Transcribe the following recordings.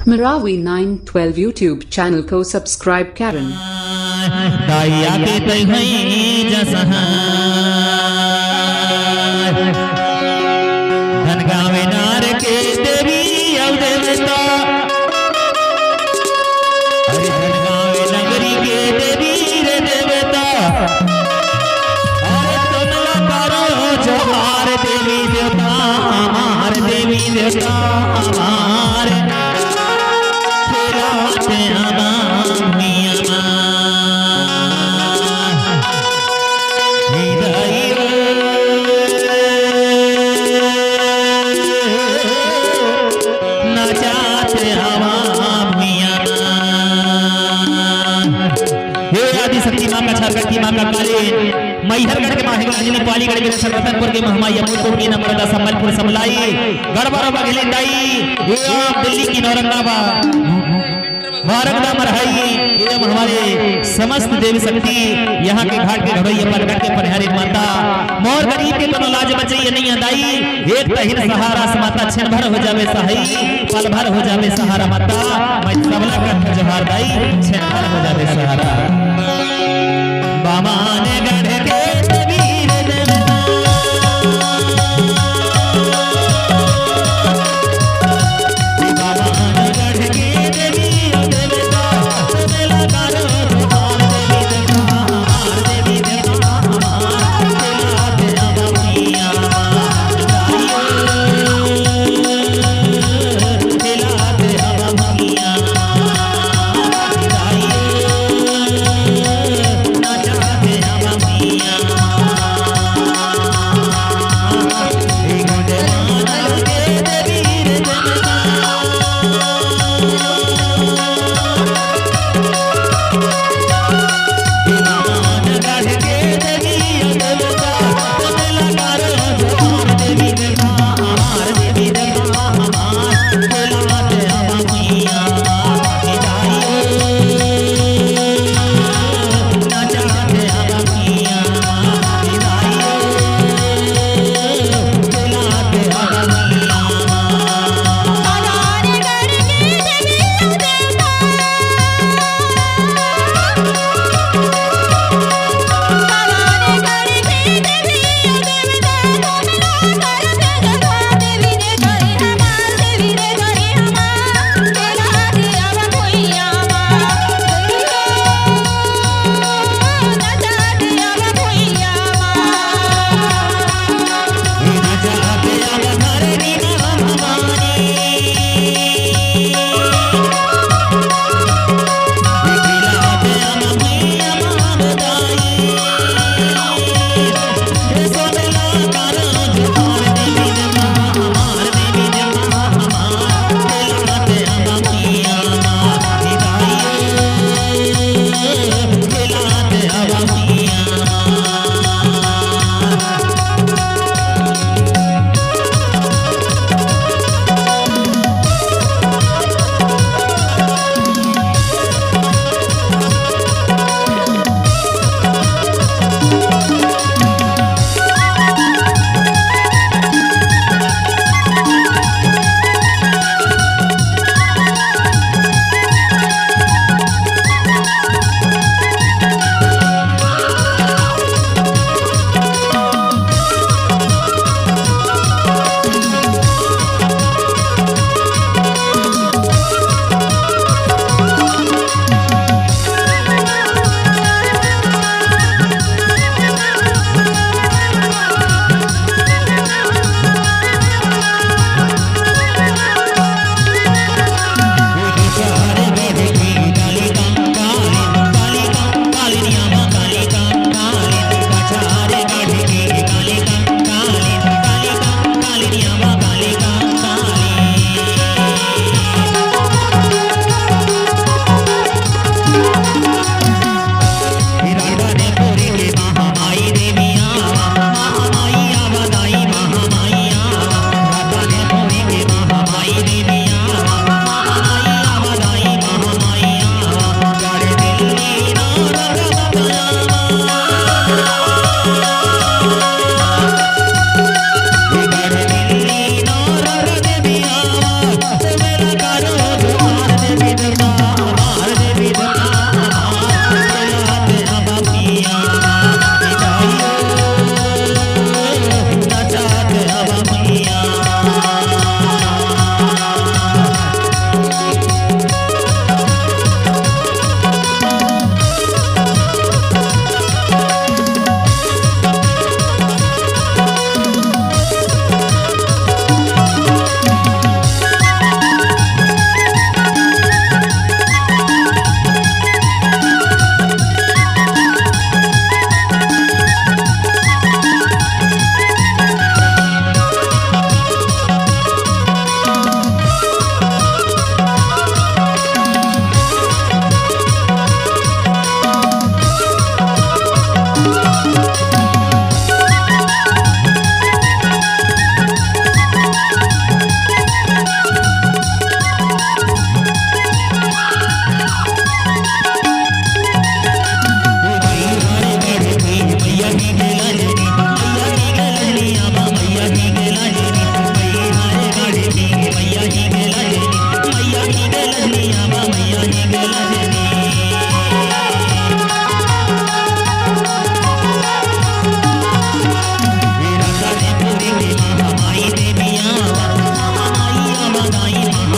Marawi 912 YouTube channel को subscribe करें। दाइया के तय भई जसहा धन गावे नार के देवी औ देवता अरे धन गावे नगरी के देवी रे देवता अरे तुमला करो जोहार देवी देवता हमार देवी देवता हमार तेरा शक्ति मां का छरगढ़ मां का कालीन मैहरगढ़ के माहेगढ़ पालीगढ़ के रतनपुर के महमाई अमरपुर की नम्रता संबलपुर समलाई गढ़बड़ बघेलिंदाई ये दिल्ली की औरंगाबाद वारंगा मरहाई ये हमारे समस्त देवी शक्ति यहाँ के घाट के घड़ोइया पलगट के पनहरी माता मोर गरीब के कोनो लाज बचैया नहीं अंदाई एक तहिर सहारा से माता क्षण भर हो जावे सहाई पल भर हो जावे सहारा माता मैं सबला कर जोहार दाई क्षण भर हो जावे सहारा बामान गढ़ के वीर देवता बामान गढ़ के वीर देवता सबला करो जोहार देवी देवता हमार देवी देवता हमार अमिया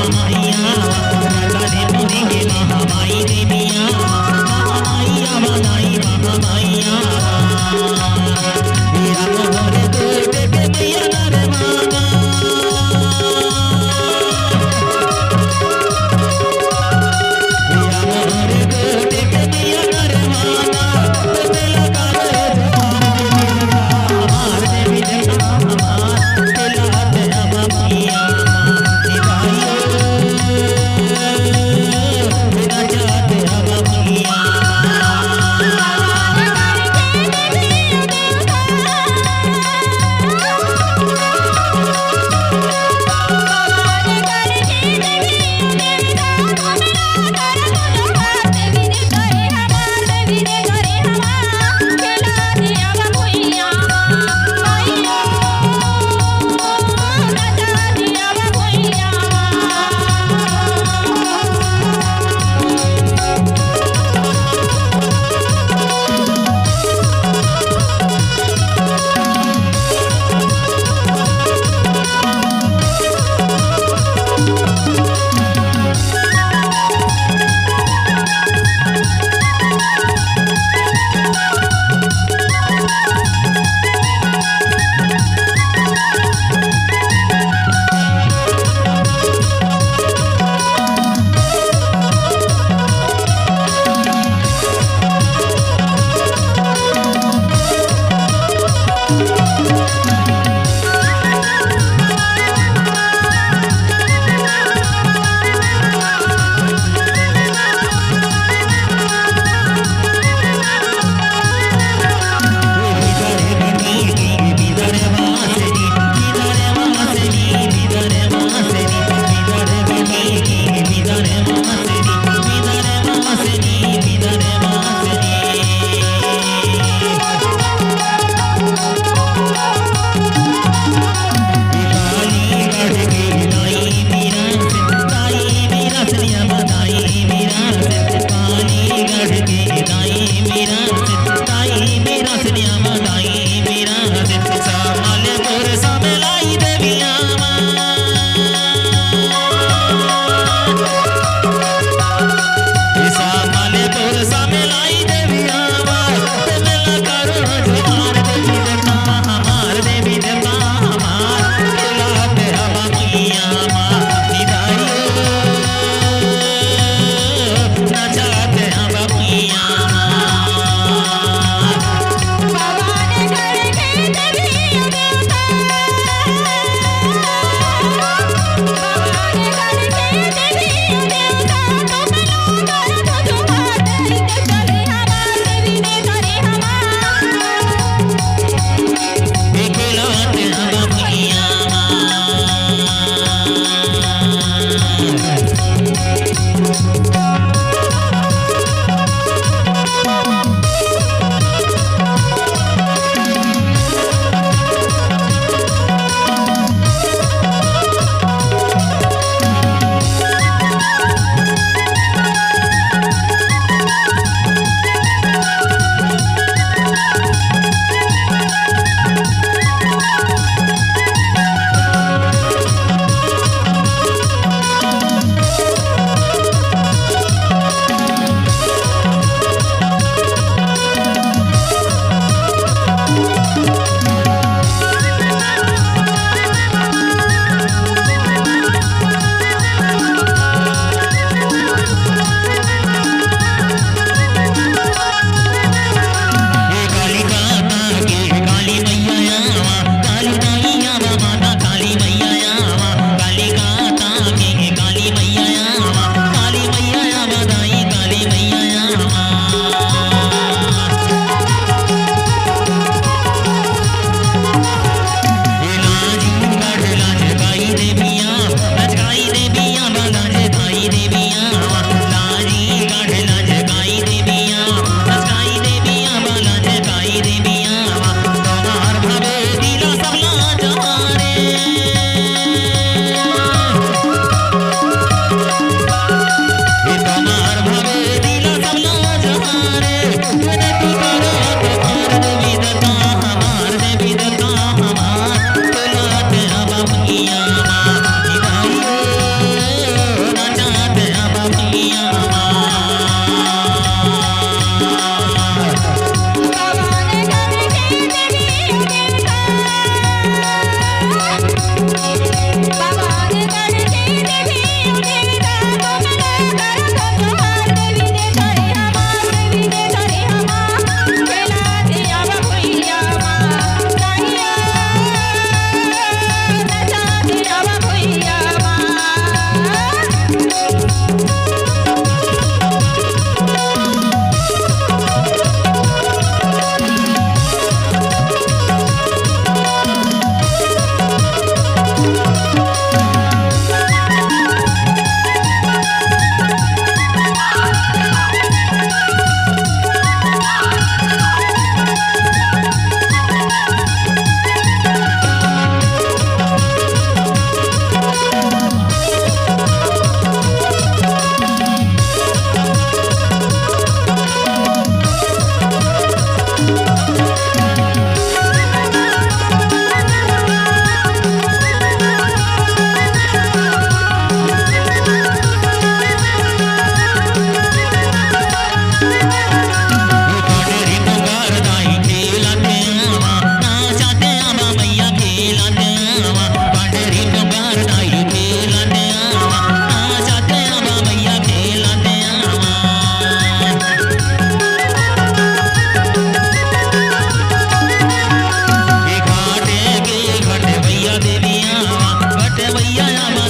महामाइया राधापुरी के महामाई देविया महामाइया बनाई महामाइया हीरा मोहर दूध के मैया नरमाना हीरा मोहर दूध के मैया नरमाना दिल का हमार देवी जगह हमार दिल का मैया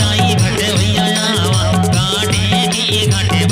दाई घाटे भैया आवा घाटे की घाटे